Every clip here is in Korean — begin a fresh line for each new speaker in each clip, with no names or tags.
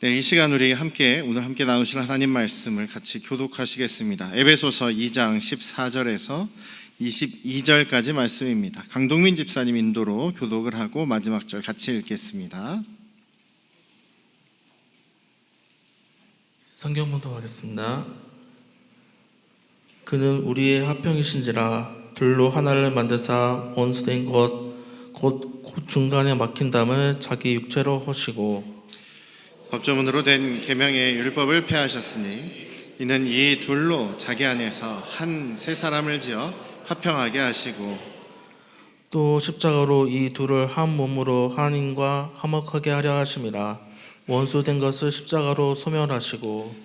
네, 이 시간 우리 오늘 함께 나누실 하나님 말씀을 같이 교독하시겠습니다. 에베소서 2장 14절에서 22절까지 말씀입니다. 강동민 집사님 인도로 교독을 하고 마지막 절 같이 읽겠습니다.
성경 봉독하겠습니다. 그는 우리의 화평이신지라 둘로 하나를 만드사 원수된 것 곧 중간에 막힌 담을 자기 육체로 허시고
법조문으로 된 계명의 율법을 폐하셨으니 이는 이 둘로 자기 안에서 한 새 사람을 지어 화평하게 하시고
또 십자가로 이 둘을 한 몸으로 하나님과 화목하게 하려 하심이라. 원수된 것을 십자가로 소멸하시고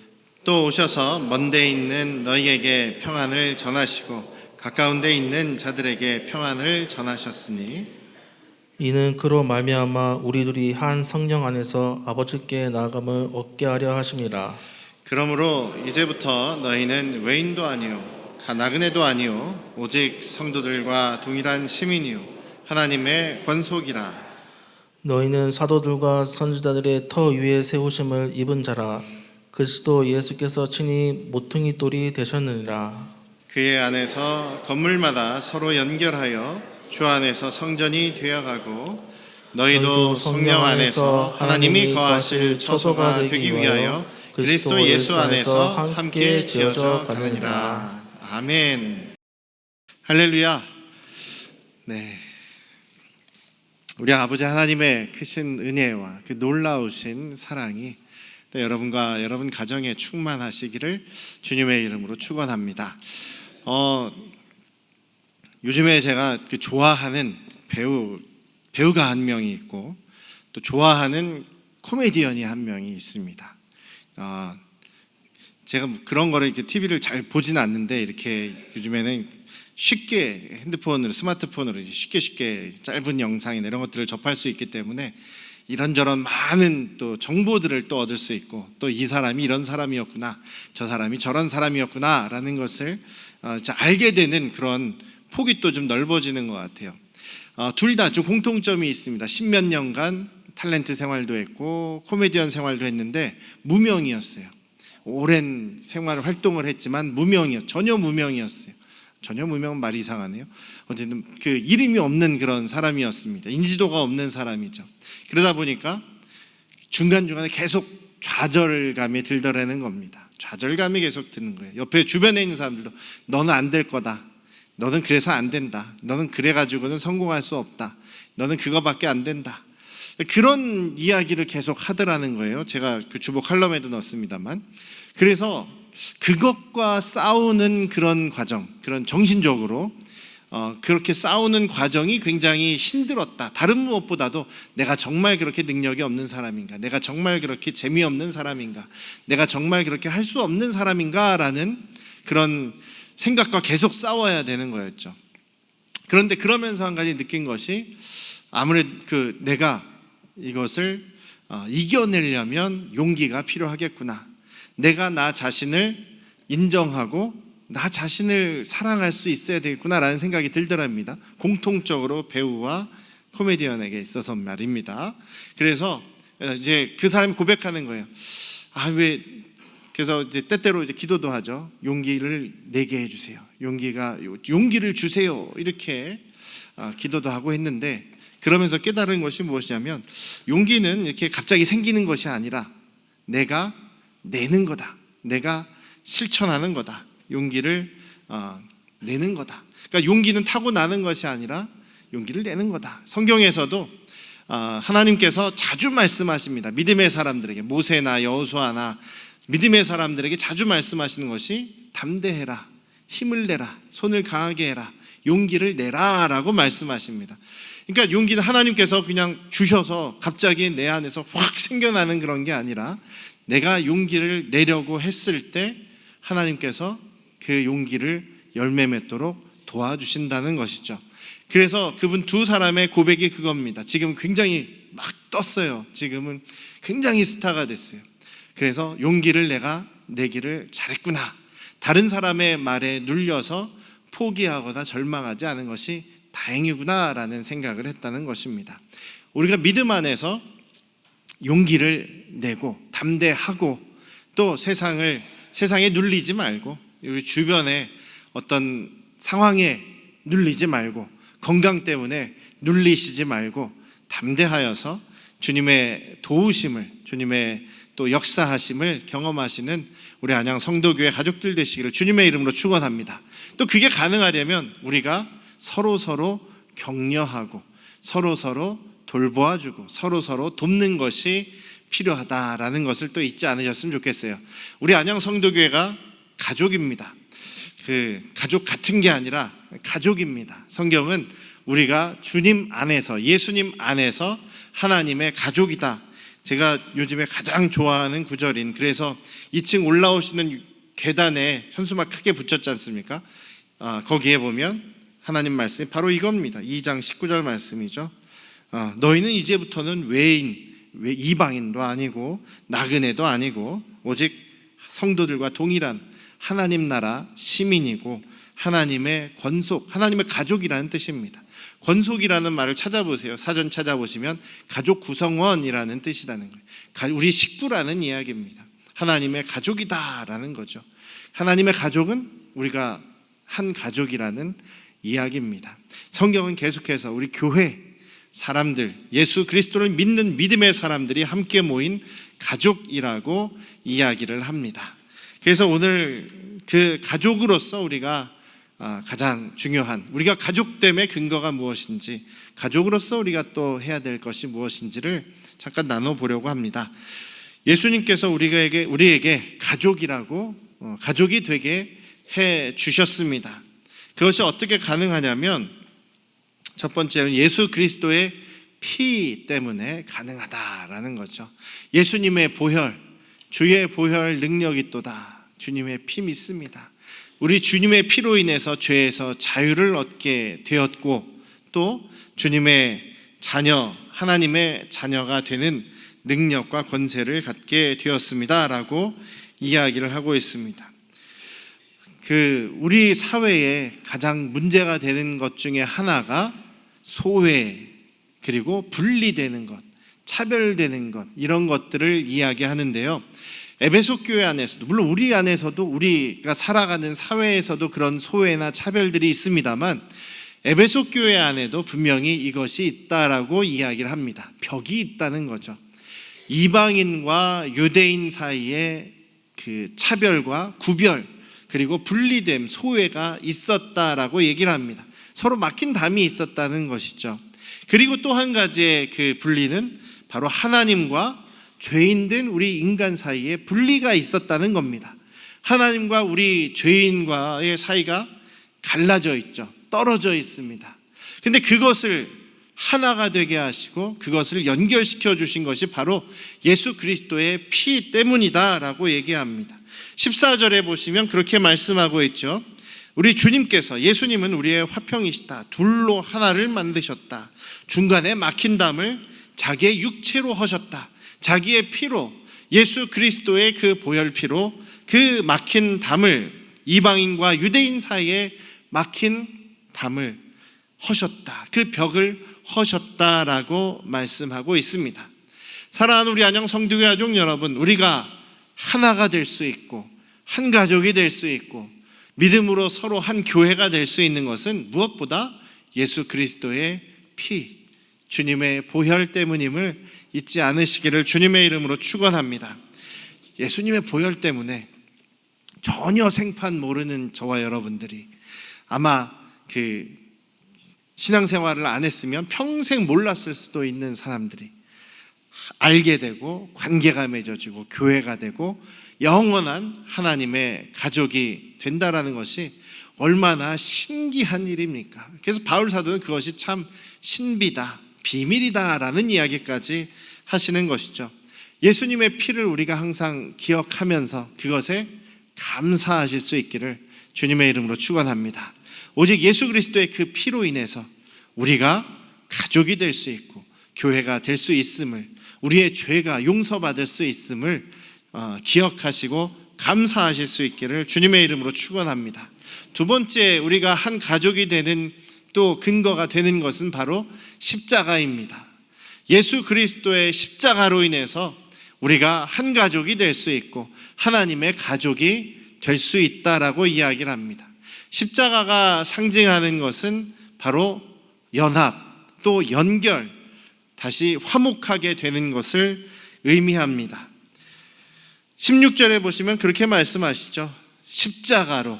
또 오셔서 먼 데 있는 너희에게 평안을 전하시고 가까운 데 있는 자들에게 평안을 전하셨으니
이는 그로 말미암아 우리들이 한 성령 안에서 아버지께 나아감을 얻게 하려 하심이라.
그러므로 이제부터 너희는 외인도 아니요 나그네도 아니요 오직 성도들과 동일한 시민이요 하나님의 권속이라.
너희는 사도들과 선지자들의 터 위에 세우심을 입은 자라. 그리스도 예수께서 친히 모퉁이 돌이 되셨느니라.
그의 안에서 건물마다 서로 연결하여 주 안에서 성전이 되어가고 너희도 성령 안에서 하나님이 거하실 처소가 되기 위하여 그리스도 예수 안에서 함께 지어져 가느니라. 아멘. 할렐루야. 네, 우리 아버지 하나님의 크신 은혜와 그 놀라우신 사랑이 여러분과 여러분 가정에 충만하시기를 주님의 이름으로 축원합니다. 요즘에 제가 좋아하는 배우가 한 명이 있고 또 좋아하는 코미디언이 한 명이 있습니다. 제가 그런 거를 이렇게 TV를 잘 보지는 않는데 이렇게 요즘에는 쉽게 핸드폰으로 스마트폰으로 쉽게 짧은 영상이나 이런 것들을 접할 수 있기 때문에 이런저런 많은 또 정보들을 또 얻을 수 있고 또 이 사람이 이런 사람이었구나 저 사람이 저런 사람이었구나 라는 것을 알게 되는 그런 폭이 또 좀 넓어지는 것 같아요. 둘 다 좀 공통점이 있습니다. 십몇 년간 탤런트 생활도 했고 코미디언 생활도 했는데 무명이었어요. 오랜 생활 활동을 했지만 전혀 무명이었어요. 전혀 무명은 말이 이상하네요. 어쨌든 그 이름이 없는 그런 사람이었습니다. 인지도가 없는 사람이죠. 그러다 보니까 중간중간에 계속 좌절감이 들더라는 겁니다. 좌절감이 계속 드는 거예요. 옆에 주변에 있는 사람들도 너는 안 될 거다. 너는 그래서 안 된다. 너는 그래가지고는 성공할 수 없다. 너는 그거밖에 안 된다. 그런 이야기를 계속 하더라는 거예요. 제가 그 주보 칼럼에도 넣었습니다만. 그래서 그것과 싸우는 그런 과정, 그런 정신적으로 그렇게 싸우는 과정이 굉장히 힘들었다. 다른 무엇보다도 내가 정말 그렇게 능력이 없는 사람인가? 내가 정말 그렇게 재미없는 사람인가? 내가 정말 그렇게 할 수 없는 사람인가? 라는 그런 생각과 계속 싸워야 되는 거였죠. 그런데 그러면서 한 가지 느낀 것이 아무래도 내가 이것을 이겨내려면 용기가 필요하겠구나. 내가 나 자신을 인정하고 나 자신을 사랑할 수 있어야 되겠구나라는 생각이 들더랍니다. 공통적으로 배우와 코미디언에게 있어서 말입니다. 그래서 이제 그 사람이 고백하는 거예요. 그래서 이제 때때로 이제 기도도 하죠. 용기를 내게 해주세요. 용기를 주세요. 이렇게 기도도 하고 했는데 그러면서 깨달은 것이 무엇이냐면 용기는 이렇게 갑자기 생기는 것이 아니라 내가 내는 거다. 내가 실천하는 거다. 용기를 내는 거다. 그러니까 용기는 타고나는 것이 아니라 용기를 내는 거다. 성경에서도 하나님께서 자주 말씀하십니다. 믿음의 사람들에게 모세나 여호수아나 믿음의 사람들에게 자주 말씀하시는 것이 담대해라, 힘을 내라, 손을 강하게 해라, 용기를 내라 라고 말씀하십니다. 그러니까 용기는 하나님께서 그냥 주셔서 갑자기 내 안에서 확 생겨나는 그런 게 아니라 내가 용기를 내려고 했을 때 하나님께서 그 용기를 열매 맺도록 도와주신다는 것이죠. 그래서 그분 두 사람의 고백이 그겁니다. 지금 굉장히 막 떴어요. 지금은 굉장히 스타가 됐어요. 그래서 용기를 내가 내기를 잘했구나. 다른 사람의 말에 눌려서 포기하거나 절망하지 않은 것이 다행이구나라는 생각을 했다는 것입니다. 우리가 믿음 안에서 용기를 내고 담대하고 또 세상에 눌리지 말고 우리 주변의 어떤 상황에 눌리지 말고 건강 때문에 눌리시지 말고 담대하여서 주님의 도우심을, 주님의 또 역사하심을 경험하시는 우리 안양 성도교회 가족들 되시기를 주님의 이름으로 축원합니다. 또 그게 가능하려면 우리가 서로 격려하고 서로 돌보아주고 서로 돕는 것이 필요하다라는 것을 또 잊지 않으셨으면 좋겠어요. 우리 안양 성도교회가 가족입니다. 그 가족 같은 게 아니라 가족입니다. 성경은 우리가 주님 안에서, 예수님 안에서 하나님의 가족이다. 제가 요즘에 가장 좋아하는 구절인, 그래서 2층 올라오시는 계단에 현수막 크게 붙였지 않습니까? 거기에 보면 하나님 말씀이 바로 이겁니다. 2장 19절 말씀이죠. 너희는 이제부터는 이방인도 아니고 나그네도 아니고 오직 성도들과 동일한 하나님 나라 시민이고 하나님의 권속, 하나님의 가족이라는 뜻입니다. 권속이라는 말을 찾아보세요. 사전 찾아보시면 가족 구성원이라는 뜻이라는 거예요. 우리 식구라는 이야기입니다. 하나님의 가족이다라는 거죠. 하나님의 가족은 우리가 한 가족이라는 이야기입니다. 성경은 계속해서 우리 교회 사람들, 예수 그리스도를 믿는 믿음의 사람들이 함께 모인 가족이라고 이야기를 합니다. 그래서 오늘 그 가족으로서 우리가 가장 중요한, 우리가 가족됨의 근거가 무엇인지, 가족으로서 우리가 또 해야 될 것이 무엇인지를 잠깐 나눠보려고 합니다. 예수님께서 우리에게 가족이라고, 가족이 되게 해 주셨습니다. 그것이 어떻게 가능하냐면 첫 번째는 예수 그리스도의 피 때문에 가능하다라는 거죠. 예수님의 보혈, 주의 보혈 능력이 있도다. 주님의 피 믿습니다. 우리 주님의 피로 인해서 죄에서 자유를 얻게 되었고 또 주님의 자녀, 하나님의 자녀가 되는 능력과 권세를 갖게 되었습니다 라고 이야기를 하고 있습니다. 우리 사회에 가장 문제가 되는 것 중에 하나가 소외, 그리고 분리되는 것, 차별되는 것, 이런 것들을 이야기하는데요. 에베소 교회 안에서도, 물론 우리 안에서도, 우리가 살아가는 사회에서도 그런 소외나 차별들이 있습니다만 에베소 교회 안에도 분명히 이것이 있다라고 이야기를 합니다. 벽이 있다는 거죠. 이방인과 유대인 사이에 그 차별과 구별, 그리고 분리됨, 소외가 있었다라고 얘기를 합니다. 서로 막힌 담이 있었다는 것이죠. 그리고 또 한 가지의 그 분리는 바로 하나님과 죄인된 우리 인간 사이에 분리가 있었다는 겁니다. 하나님과 우리 죄인과의 사이가 갈라져 있죠. 떨어져 있습니다. 근데 그것을 하나가 되게 하시고 그것을 연결시켜 주신 것이 바로 예수 그리스도의 피 때문이다라고 얘기합니다. 14절에 보시면 그렇게 말씀하고 있죠. 우리 주님께서, 예수님은 우리의 화평이시다. 둘로 하나를 만드셨다. 중간에 막힌 담을 자기의 육체로 하셨다. 자기의 피로, 예수 그리스도의 그 보혈피로 그 막힌 담을, 이방인과 유대인 사이에 막힌 담을 허셨다. 그 벽을 허셨다라고 말씀하고 있습니다. 사랑하는 우리 안양 성도교회 가족 여러분, 우리가 하나가 될 수 있고 한 가족이 될 수 있고 믿음으로 서로 한 교회가 될 수 있는 것은 무엇보다 예수 그리스도의 피, 주님의 보혈 때문임을 잊지 않으시기를 주님의 이름으로 축원합니다. 예수님의 보혈 때문에 전혀 생판 모르는 저와 여러분들이 아마 그 신앙생활을 안 했으면 평생 몰랐을 수도 있는 사람들이 알게 되고 관계가 맺어지고 교회가 되고 영원한 하나님의 가족이 된다라는 것이 얼마나 신기한 일입니까? 그래서 바울 사도는 그것이 참 신비다, 비밀이다라는 이야기까지 하시는 것이죠. 예수님의 피를 우리가 항상 기억하면서 그것에 감사하실 수 있기를 주님의 이름으로 축원합니다. 오직 예수 그리스도의 그 피로 인해서 우리가 가족이 될 수 있고 교회가 될 수 있음을, 우리의 죄가 용서받을 수 있음을 기억하시고 감사하실 수 있기를 주님의 이름으로 축원합니다. 두 번째, 우리가 한 가족이 되는 또 근거가 되는 것은 바로 십자가입니다. 예수 그리스도의 십자가로 인해서 우리가 한 가족이 될 수 있고 하나님의 가족이 될 수 있다라고 이야기를 합니다. 십자가가 상징하는 것은 바로 연합, 또 연결, 다시 화목하게 되는 것을 의미합니다. 16절에 보시면 그렇게 말씀하시죠. 십자가로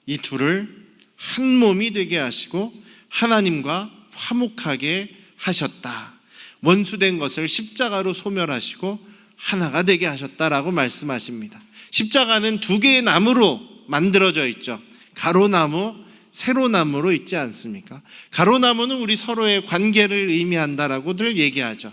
이 둘을 한 몸이 되게 하시고 하나님과 화목하게 하셨다. 원수된 것을 십자가로 소멸하시고 하나가 되게 하셨다라고 말씀하십니다. 십자가는 두 개의 나무로 만들어져 있죠. 가로나무, 세로나무로 있지 않습니까? 가로나무는 우리 서로의 관계를 의미한다라고들 얘기하죠.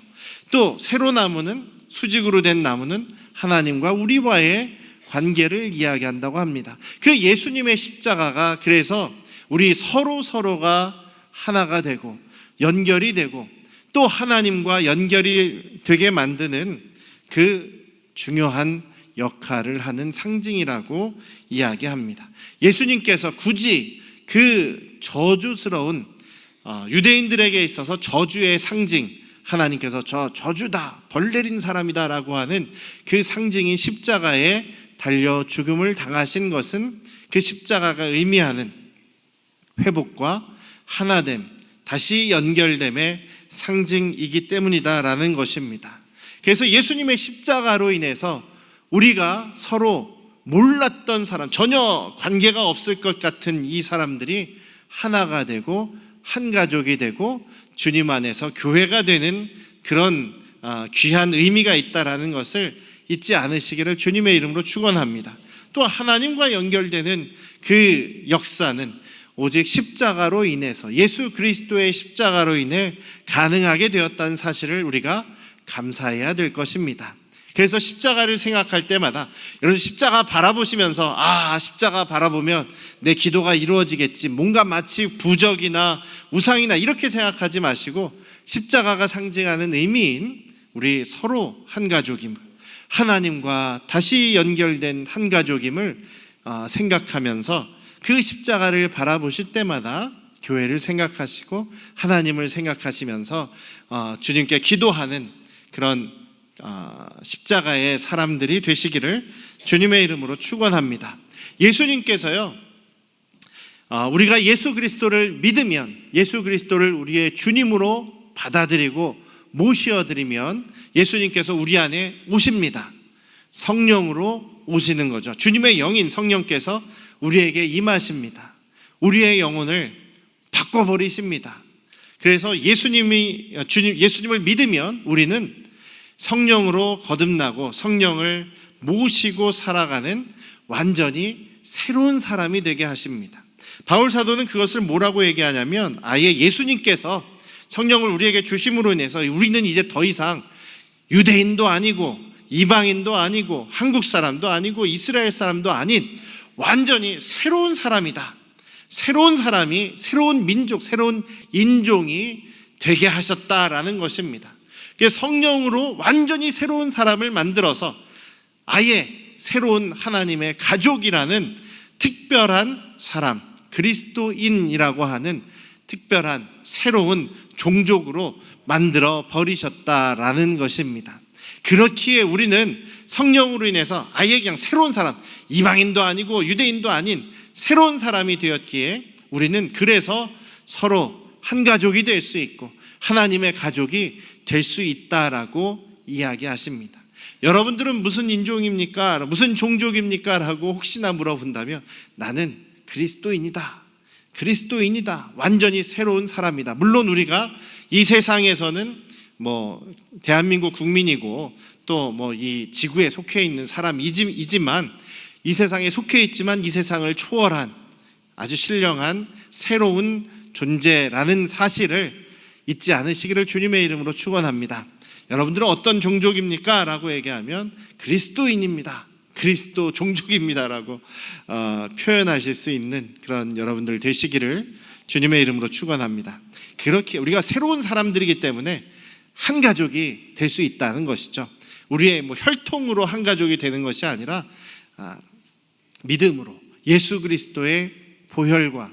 또 세로나무는, 수직으로 된 나무는 하나님과 우리와의 관계를 이야기한다고 합니다. 그 예수님의 십자가가 그래서 우리 서로가 하나가 되고 연결이 되고 또 하나님과 연결이 되게 만드는 그 중요한 역할을 하는 상징이라고 이야기합니다. 예수님께서 굳이 그 저주스러운 유대인들에게 있어서 저주의 상징, 하나님께서 저 저주다, 벌 내린 사람이다 라고 하는 그 상징인 십자가에 달려 죽음을 당하신 것은 그 십자가가 의미하는 회복과 하나됨, 다시 연결됨의 상징이기 때문이다라는 것입니다. 그래서 예수님의 십자가로 인해서 우리가 서로 몰랐던 사람, 전혀 관계가 없을 것 같은 이 사람들이 하나가 되고 한 가족이 되고 주님 안에서 교회가 되는 그런 귀한 의미가 있다라는 것을 잊지 않으시기를 주님의 이름으로 축원합니다. 또 하나님과 연결되는 그 역사는 오직 십자가로 인해서, 예수 그리스도의 십자가로 인해 가능하게 되었다는 사실을 우리가 감사해야 될 것입니다. 그래서 십자가를 생각할 때마다 여러분 십자가 바라보시면서 십자가 바라보면 내 기도가 이루어지겠지, 뭔가 마치 부적이나 우상이나 이렇게 생각하지 마시고 십자가가 상징하는 의미인 우리 서로 한 가족임을, 하나님과 다시 연결된 한 가족임을 생각하면서 그 십자가를 바라보실 때마다 교회를 생각하시고 하나님을 생각하시면서 주님께 기도하는 그런 십자가의 사람들이 되시기를 주님의 이름으로 축원합니다. 예수님께서요, 우리가 예수 그리스도를 믿으면, 예수 그리스도를 우리의 주님으로 받아들이고 모셔드리면 예수님께서 우리 안에 오십니다. 성령으로 오시는 거죠. 주님의 영인 성령께서 우리에게 임하십니다. 우리의 영혼을 바꿔버리십니다. 그래서 예수님을 믿으면 우리는 성령으로 거듭나고 성령을 모시고 살아가는 완전히 새로운 사람이 되게 하십니다. 바울 사도는 그것을 뭐라고 얘기하냐면, 아예 예수님께서 성령을 우리에게 주심으로 인해서 우리는 이제 더 이상 유대인도 아니고 이방인도 아니고 한국 사람도 아니고 이스라엘 사람도 아닌 완전히 새로운 사람이다. 새로운 사람이, 새로운 민족, 새로운 인종이 되게 하셨다라는 것입니다. 성령으로 완전히 새로운 사람을 만들어서 아예 새로운 하나님의 가족이라는 특별한 사람, 그리스도인이라고 하는 특별한 새로운 종족으로 만들어 버리셨다라는 것입니다. 그렇기에 우리는 성령으로 인해서 아예 그냥 새로운 사람, 이방인도 아니고 유대인도 아닌 새로운 사람이 되었기에 우리는 그래서 서로 한 가족이 될 수 있고 하나님의 가족이 될 수 있다라고 이야기하십니다. 여러분들은 무슨 인종입니까? 무슨 종족입니까? 라고 혹시나 물어본다면 나는 그리스도인이다. 그리스도인이다. 완전히 새로운 사람이다. 물론 우리가 이 세상에서는 대한민국 국민이고 또 이 지구에 속해 있는 사람이지만, 이 세상에 속해 있지만 이 세상을 초월한 아주 신령한 새로운 존재라는 사실을 잊지 않으시기를 주님의 이름으로 축원합니다. 여러분들은 어떤 종족입니까? 라고 얘기하면 그리스도인입니다. 그리스도 종족입니다. 라고 표현하실 수 있는 그런 여러분들 되시기를 주님의 이름으로 축원합니다. 그렇게 우리가 새로운 사람들이기 때문에 한 가족이 될 수 있다는 것이죠. 우리의 혈통으로 한 가족이 되는 것이 아니라 믿음으로 예수 그리스도의 보혈과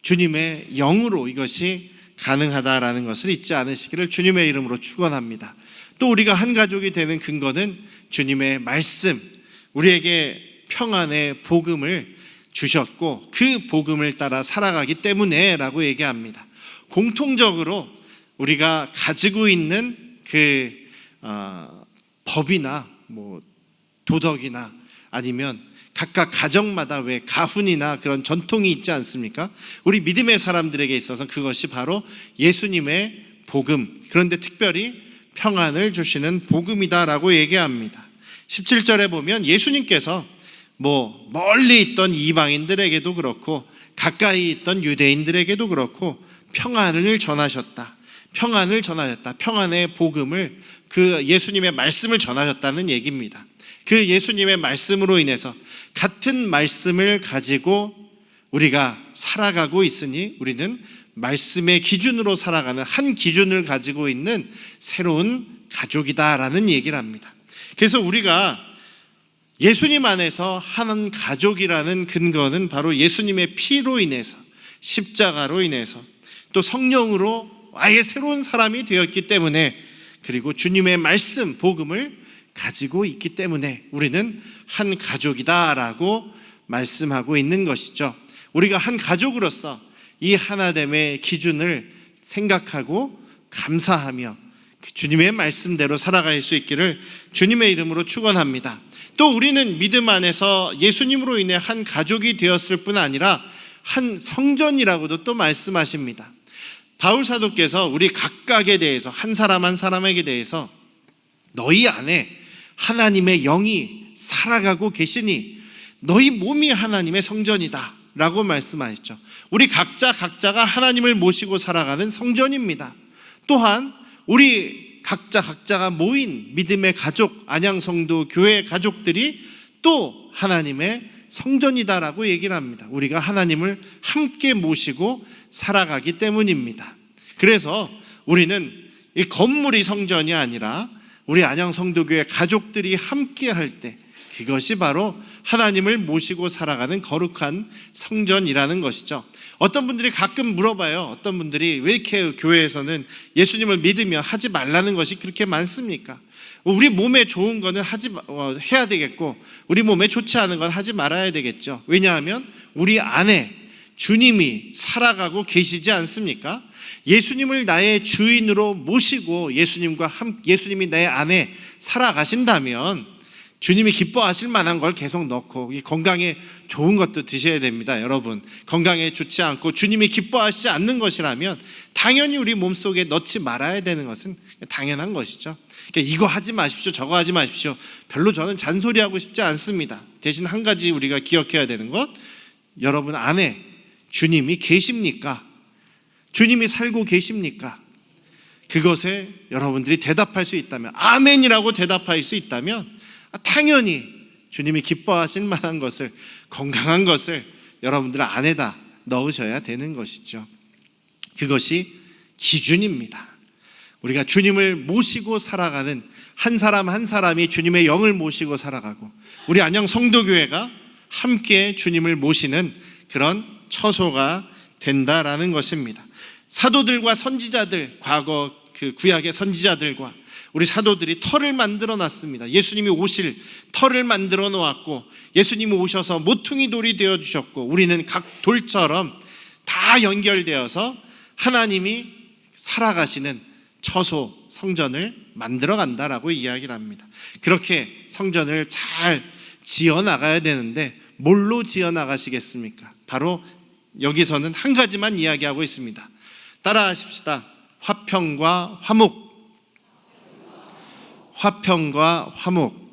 주님의 영으로 이것이 가능하다라는 것을 잊지 않으시기를 주님의 이름으로 축원합니다. 또 우리가 한 가족이 되는 근거는 주님의 말씀, 우리에게 평안의 복음을 주셨고 그 복음을 따라 살아가기 때문에 라고 얘기합니다. 공통적으로 우리가 가지고 있는 그 법이나 뭐 도덕이나 아니면 각각 가정마다 왜 가훈이나 그런 전통이 있지 않습니까? 우리 믿음의 사람들에게 있어서 그것이 바로 예수님의 복음, 그런데 특별히 평안을 주시는 복음이다라고 얘기합니다. 17절에 보면 예수님께서 뭐 멀리 있던 이방인들에게도 그렇고 가까이 있던 유대인들에게도 그렇고 평안을 전하셨다. 평안을 전하셨다. 평안의 복음을, 그 예수님의 말씀을 전하셨다는 얘기입니다. 그 예수님의 말씀으로 인해서 같은 말씀을 가지고 우리가 살아가고 있으니 우리는 말씀의 기준으로 살아가는 한 기준을 가지고 있는 새로운 가족이다라는 얘기를 합니다. 그래서 우리가 예수님 안에서 한 가족이라는 근거는 바로 예수님의 피로 인해서, 십자가로 인해서, 또 성령으로 아예 새로운 사람이 되었기 때문에, 그리고 주님의 말씀, 복음을 가지고 있기 때문에 우리는 한 가족이다라고 말씀하고 있는 것이죠. 우리가 한 가족으로서 이 하나됨의 기준을 생각하고 감사하며 주님의 말씀대로 살아갈 수 있기를 주님의 이름으로 축원합니다. 또 우리는 믿음 안에서 예수님으로 인해 한 가족이 되었을 뿐 아니라 한 성전이라고도 또 말씀하십니다. 바울 사도께서 우리 각각에 대해서, 한 사람 한 사람에게 대해서 너희 안에 하나님의 영이 살아가고 계시니 너희 몸이 하나님의 성전이다 라고 말씀하셨죠. 우리 각자가 하나님을 모시고 살아가는 성전입니다. 또한 우리 각자가 모인 믿음의 가족, 안양성도 교회 가족들이 또 하나님의 성전이다라고 얘기를 합니다. 우리가 하나님을 함께 모시고 살아가기 때문입니다. 그래서 우리는 이 건물이 성전이 아니라 우리 안양성도교회 가족들이 함께 할 때 그것이 바로 하나님을 모시고 살아가는 거룩한 성전이라는 것이죠. 어떤 분들이 가끔 물어봐요. 어떤 분들이 왜 이렇게 교회에서는 예수님을 믿으면 하지 말라는 것이 그렇게 많습니까? 우리 몸에 좋은 거는 해야 되겠고 우리 몸에 좋지 않은 건 하지 말아야 되겠죠. 왜냐하면 우리 안에 주님이 살아가고 계시지 않습니까? 예수님을 나의 주인으로 모시고 예수님이 내 안에 살아가신다면 주님이 기뻐하실 만한 걸 계속 넣고, 건강에 좋은 것도 드셔야 됩니다. 여러분, 건강에 좋지 않고 주님이 기뻐하시지 않는 것이라면 당연히 우리 몸속에 넣지 말아야 되는 것은 당연한 것이죠. 그러니까 이거 하지 마십시오, 저거 하지 마십시오. 별로 저는 잔소리하고 싶지 않습니다. 대신 한 가지 우리가 기억해야 되는 것, 여러분 안에 주님이 계십니까? 주님이 살고 계십니까? 그것에 여러분들이 대답할 수 있다면, 아멘이라고 대답할 수 있다면 당연히 주님이 기뻐하실 만한 것을, 건강한 것을 여러분들 안에다 넣으셔야 되는 것이죠. 그것이 기준입니다. 우리가 주님을 모시고 살아가는 한 사람 한 사람이 주님의 영을 모시고 살아가고 우리 안녕 성도교회가 함께 주님을 모시는 그런 처소가 된다라는 것입니다. 사도들과 선지자들, 과거 그 구약의 선지자들과 우리 사도들이 터를 만들어 놨습니다. 예수님이 오실 터를 만들어 놓았고 예수님이 오셔서 모퉁이 돌이 되어 주셨고 우리는 각 돌처럼 다 연결되어서 하나님이 살아가시는 처소, 성전을 만들어 간다라고 이야기를 합니다. 그렇게 성전을 잘 지어 나가야 되는데 뭘로 지어 나가시겠습니까? 바로 여기서는 한 가지만 이야기하고 있습니다. 따라 하십시다. 화평과 화목. 화평과 화목.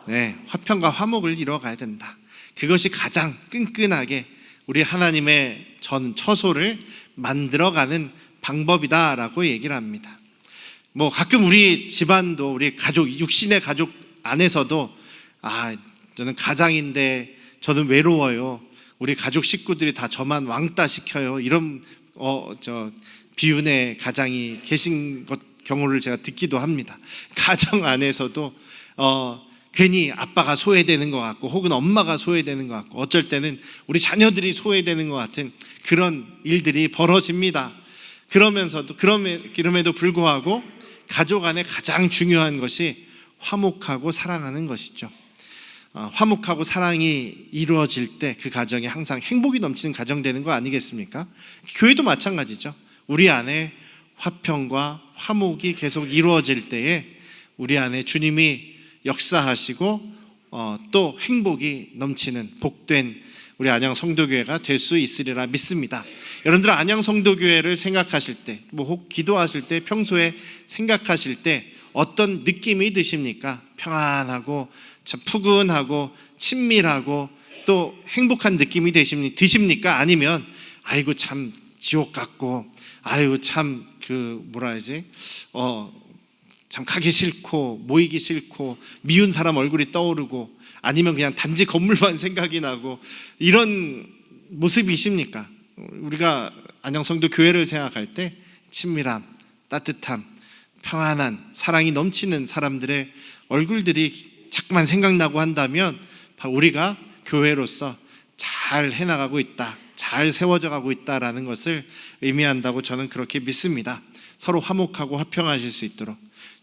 네, 화평과 화목을 이뤄가야 된다. 그것이 가장 끈끈하게 우리 하나님의 처소를 만들어가는 방법이다라고 얘기를 합니다. 뭐 가끔 우리 집안도 우리 가족, 육신의 가족 안에서도 저는 가장인데 저는 외로워요. 우리 가족 식구들이 다 저만 왕따 시켜요. 이런 비운의 가장이 계신 경우를 제가 듣기도 합니다. 가정 안에서도 괜히 아빠가 소외되는 것 같고 혹은 엄마가 소외되는 것 같고 어쩔 때는 우리 자녀들이 소외되는 것 같은 그런 일들이 벌어집니다. 그럼에도 불구하고 가족 안에 가장 중요한 것이 화목하고 사랑하는 것이죠. 화목하고 사랑이 이루어질 때 그 가정이 항상 행복이 넘치는 가정 되는 거 아니겠습니까? 교회도 마찬가지죠. 우리 안에 화평과 화목이 계속 이루어질 때에 우리 안에 주님이 역사하시고 또 행복이 넘치는 복된 우리 안양 성도교회가 될 수 있으리라 믿습니다. 여러분들 안양 성도교회를 생각하실 때, 혹 기도하실 때, 평소에 생각하실 때 어떤 느낌이 드십니까? 평안하고 참 푸근하고 친밀하고 또 행복한 느낌이 드십니까? 아니면 아이고 참 지옥 같고 아이고 참 참 가기 싫고 모이기 싫고 미운 사람 얼굴이 떠오르고 아니면 그냥 단지 건물만 생각이 나고 이런 모습이십니까? 우리가 안양성도 교회를 생각할 때 친밀함, 따뜻함, 평안한 사랑이 넘치는 사람들의 얼굴들이 자꾸만 생각나고 한다면 우리가 교회로서 잘 해나가고 있다, 잘 세워져 가고 있다라는 것을 의미한다고 저는 그렇게 믿습니다. 서로 화목하고 화평하실 수 있도록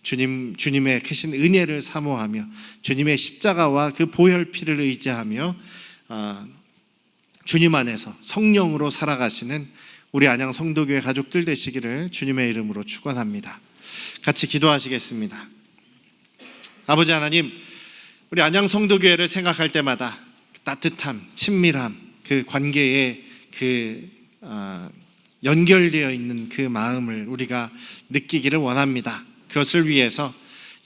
주님의 크신 은혜를 사모하며 주님의 십자가와 그 보혈 피를 의지하며 주님 안에서 성령으로 살아가시는 우리 안양 성도교회 가족들 되시기를 주님의 이름으로 축원합니다. 같이 기도하시겠습니다. 아버지 하나님, 우리 안양 성도교회를 생각할 때마다 따뜻함, 친밀함, 그 관계에 연결되어 있는 그 마음을 우리가 느끼기를 원합니다. 그것을 위해서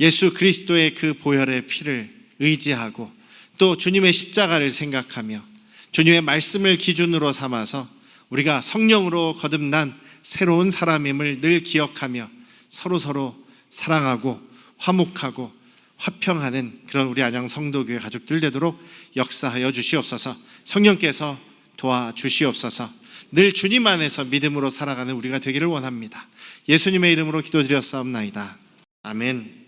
예수 그리스도의 그 보혈의 피를 의지하고 또 주님의 십자가를 생각하며 주님의 말씀을 기준으로 삼아서 우리가 성령으로 거듭난 새로운 사람임을 늘 기억하며 서로 사랑하고 화목하고 화평하는 그런 우리 안양 성도교회 가족들 되도록 역사하여 주시옵소서. 성령께서 도와주시옵소서. 늘 주님 안에서 믿음으로 살아가는 우리가 되기를 원합니다. 예수님의 이름으로 기도드렸사옵나이다. 아멘.